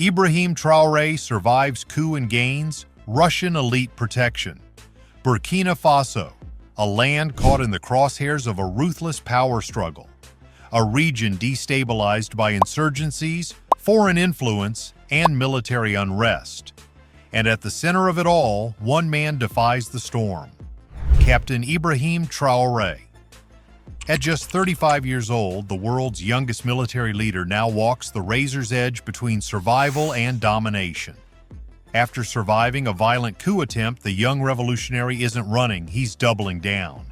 Ibrahim Traoré survives coup and gains Russian elite protection. Burkina Faso, a land caught in the crosshairs of a ruthless power struggle. A region destabilized by insurgencies, foreign influence, and military unrest. And at the center of it all, one man defies the storm. Captain Ibrahim Traoré. At just 35 years old, the world's youngest military leader now walks the razor's edge between survival and domination. After surviving a violent coup attempt, the young revolutionary isn't running, he's doubling down.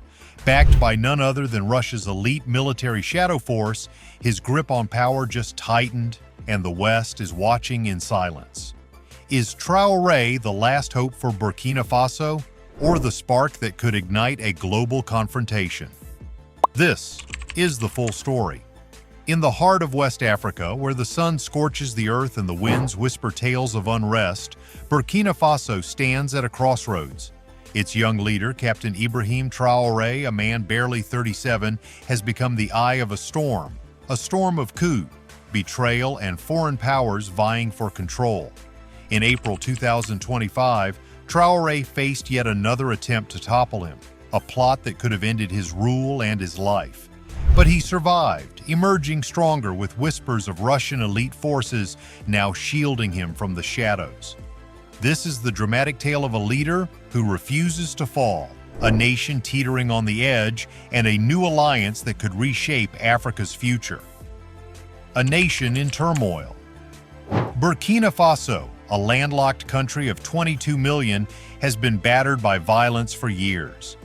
Backed by none other than Russia's elite military shadow force, his grip on power just tightened, and the West is watching in silence. Is Traoré the last hope for Burkina Faso, or the spark that could ignite a global confrontation? This is the full story. In the heart of West Africa, where the sun scorches the earth and the winds whisper tales of unrest, Burkina Faso stands at a crossroads. Its young leader, Captain Ibrahim Traoré, a man barely 37, has become the eye of a storm of coup, betrayal, and foreign powers vying for control. In April 2025, Traoré faced yet another attempt to topple him, a plot that could have ended his rule and his life. But he survived, emerging stronger with whispers of Russian elite forces now shielding him from the shadows. This is the dramatic tale of a leader who refuses to fall, a nation teetering on the edge, and a new alliance that could reshape Africa's future. A nation in turmoil. Burkina Faso, a landlocked country of 22 million, has been battered by violence for years.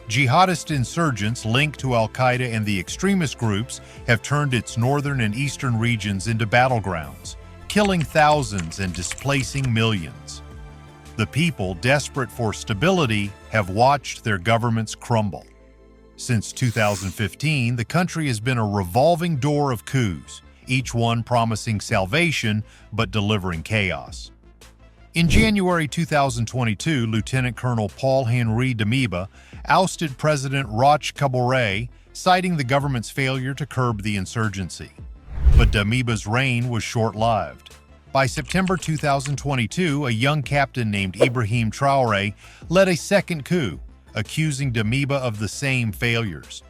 Jihadist insurgents linked to al-Qaeda and the extremist groups have turned its northern and eastern regions into battlegrounds, killing thousands and displacing millions. The people, desperate for stability, have watched their governments crumble. Since 2015, the country has been a revolving door of coups, each one promising salvation but delivering chaos. In January 2022, Lieutenant Colonel Paul-Henri Damiba ousted President Roch Kabore, citing the government's failure to curb the insurgency. But Damiba's reign was short-lived. By September 2022, a young captain named Ibrahim Traoré led a second coup, accusing Damiba of the same failures.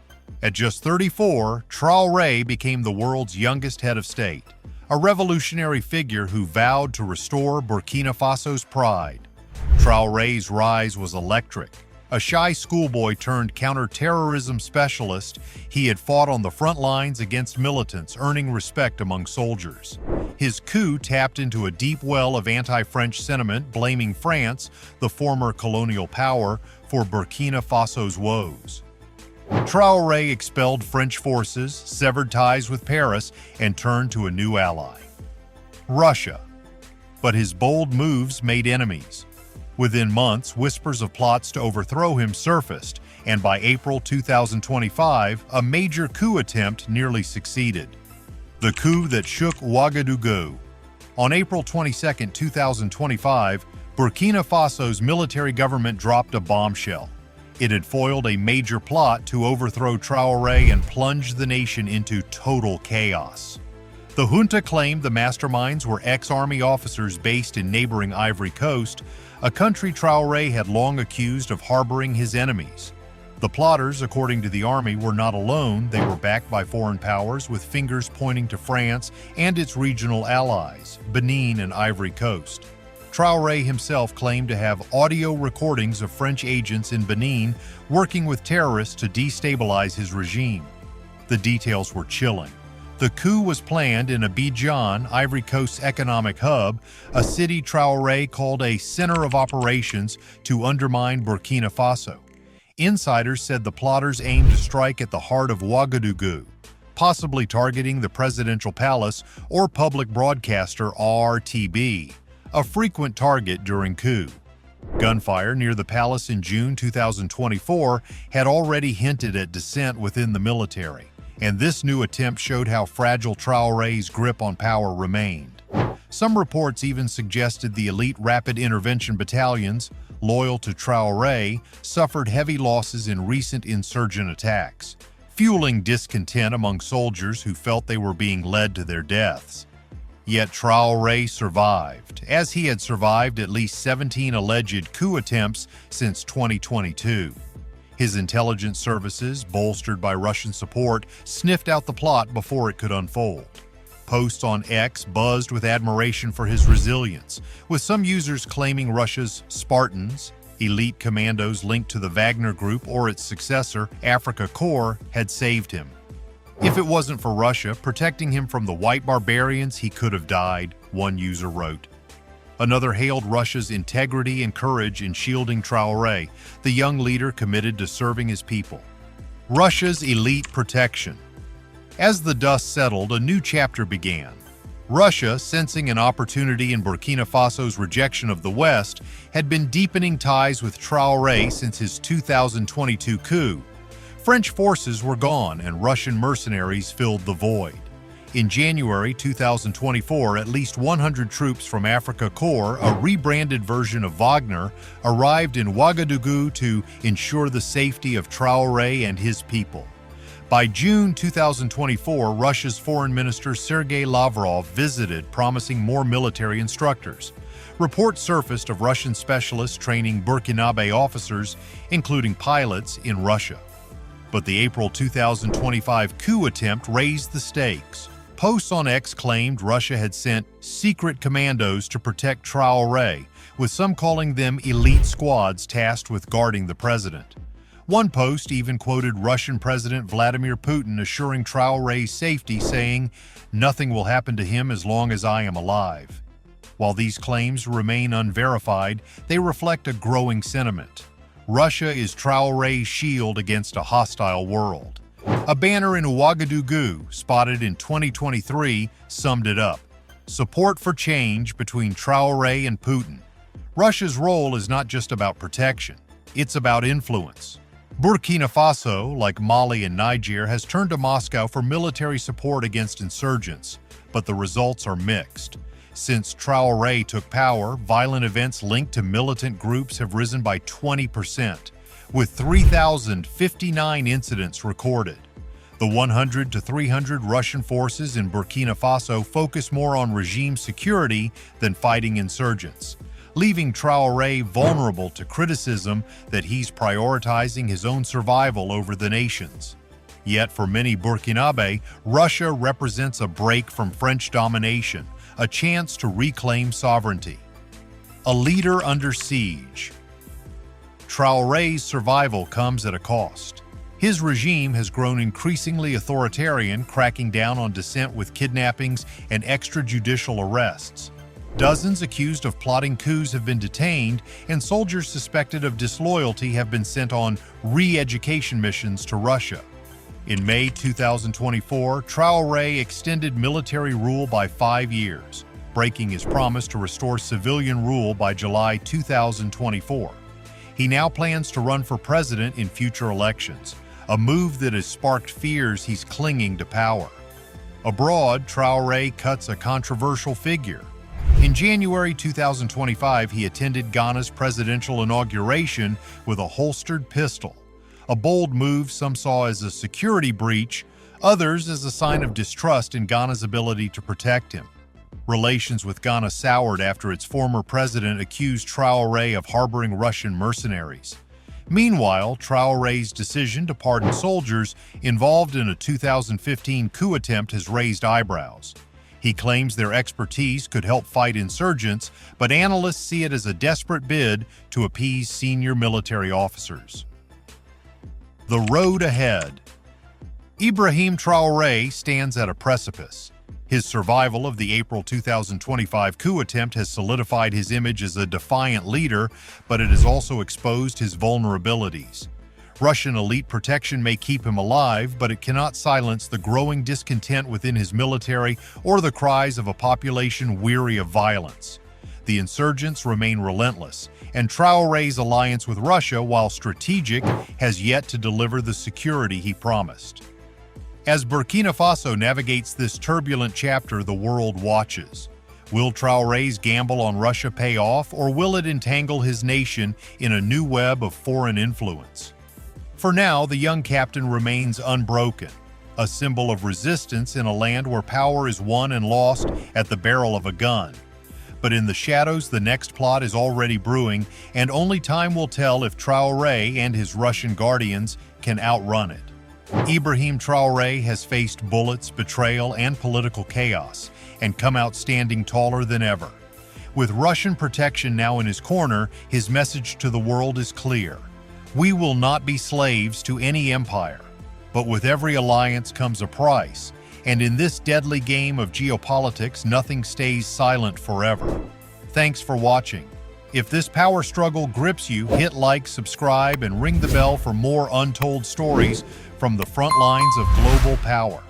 At just 34, Traoré became the world's youngest head of state, a revolutionary figure who vowed to restore Burkina Faso's pride. Traoré's rise was electric. A shy schoolboy turned counter-terrorism specialist, he had fought on the front lines against militants, earning respect among soldiers. His coup tapped into a deep well of anti-French sentiment, blaming France, the former colonial power, for Burkina Faso's woes. Traoré expelled French forces, severed ties with Paris, and turned to a new ally, Russia. But his bold moves made enemies. Within months, whispers of plots to overthrow him surfaced, and by April 2025, a major coup attempt nearly succeeded. The coup that shook Ouagadougou. On April 22, 2025, Burkina Faso's military government dropped a bombshell. It had foiled a major plot to overthrow Traoré and plunge the nation into total chaos. The junta claimed the masterminds were ex-army officers based in neighboring Ivory Coast, a country Traoré had long accused of harboring his enemies. The plotters, according to the army, were not alone. They were backed by foreign powers with fingers pointing to France and its regional allies, Benin and Ivory Coast. Traoré himself claimed to have audio recordings of French agents in Benin working with terrorists to destabilize his regime. The details were chilling. The coup was planned in Abidjan, Ivory Coast's economic hub, a city Traoré called a center of operations to undermine Burkina Faso. Insiders said the plotters aimed to strike at the heart of Ouagadougou, possibly targeting the presidential palace or public broadcaster RTB, a frequent target during coup. Gunfire near the palace in June 2024 had already hinted at dissent within the military, and this new attempt showed how fragile Traoré's grip on power remained. Some reports even suggested the elite rapid intervention battalions, loyal to Traoré, suffered heavy losses in recent insurgent attacks, fueling discontent among soldiers who felt they were being led to their deaths. Yet Traoré survived, as he had survived at least 17 alleged coup attempts since 2022. His intelligence services, bolstered by Russian support, sniffed out the plot before it could unfold. Posts on X buzzed with admiration for his resilience, with some users claiming Russia's Spartans, elite commandos linked to the Wagner Group or its successor, Afrika Korps, had saved him. If it wasn't for Russia protecting him from the white barbarians, he could have died, one user wrote. Another hailed Russia's integrity and courage in shielding Traoré, the young leader committed to serving his people. Russia's elite protection. As the dust settled, a new chapter began. Russia, sensing an opportunity in Burkina Faso's rejection of the West, had been deepening ties with Traoré since his 2022 coup. French forces were gone and Russian mercenaries filled the void. In January 2024, at least 100 troops from Afrika Korps, a rebranded version of Wagner, arrived in Ouagadougou to ensure the safety of Traoré and his people. By June 2024, Russia's Foreign Minister Sergei Lavrov visited, promising more military instructors. Reports surfaced of Russian specialists training Burkinabe officers, including pilots, in Russia. But the April 2025 coup attempt raised the stakes. Posts on X claimed Russia had sent secret commandos to protect Traoré, with some calling them elite squads tasked with guarding the president. One post even quoted Russian President Vladimir Putin assuring Traoré's safety, saying, "Nothing will happen to him as long as I am alive." While these claims remain unverified, they reflect a growing sentiment. Russia is Traoré's shield against a hostile world. A banner in Ouagadougou, spotted in 2023, summed it up. Support for change between Traoré and Putin. Russia's role is not just about protection, it's about influence. Burkina Faso, like Mali and Niger, has turned to Moscow for military support against insurgents, but the results are mixed. Since Traoré took power, violent events linked to militant groups have risen by 20%, with 3,059 incidents recorded. The 100 to 300 Russian forces in Burkina Faso focus more on regime security than fighting insurgents, leaving Traoré vulnerable to criticism that he's prioritizing his own survival over the nation's. Yet for many Burkinabe, Russia represents a break from French domination, a chance to reclaim sovereignty. A leader under siege. Traoré's survival comes at a cost. His regime has grown increasingly authoritarian, cracking down on dissent with kidnappings and extrajudicial arrests. Dozens accused of plotting coups have been detained, and soldiers suspected of disloyalty have been sent on re-education missions to Russia. In May 2024, Traoré extended military rule by 5 years, breaking his promise to restore civilian rule by July 2024. He now plans to run for president in future elections, a move that has sparked fears he's clinging to power. Abroad, Traoré cuts a controversial figure. In January 2025, he attended Ghana's presidential inauguration with a holstered pistol. A bold move some saw as a security breach, others as a sign of distrust in Ghana's ability to protect him. Relations with Ghana soured after its former president accused Traoré of harboring Russian mercenaries. Meanwhile, Traoré's decision to pardon soldiers involved in a 2015 coup attempt has raised eyebrows. He claims their expertise could help fight insurgents, but analysts see it as a desperate bid to appease senior military officers. The road ahead. Ibrahim Traoré stands at a precipice. His survival of the April 2025 coup attempt has solidified his image as a defiant leader, but it has also exposed his vulnerabilities. Russian elite protection may keep him alive, but it cannot silence the growing discontent within his military or the cries of a population weary of violence. The insurgents remain relentless, and Traoré's alliance with Russia, while strategic, has yet to deliver the security he promised. As Burkina Faso navigates this turbulent chapter, the world watches. Will Traoré's gamble on Russia pay off, or will it entangle his nation in a new web of foreign influence? For now, the young captain remains unbroken. a symbol of resistance in a land where power is won and lost at the barrel of a gun. But in the shadows, the next plot is already brewing, and only time will tell if Traoré and his Russian guardians can outrun it. Ibrahim Traoré has faced bullets, betrayal, and political chaos, and come out standing taller than ever. With Russian protection now in his corner, his message to the world is clear. We will not be slaves to any empire, but with every alliance comes a price, and in this deadly game of geopolitics, nothing stays silent forever. Thanks for watching. If this power struggle grips you, hit like, subscribe, and ring the bell for more untold stories from the front lines of global power.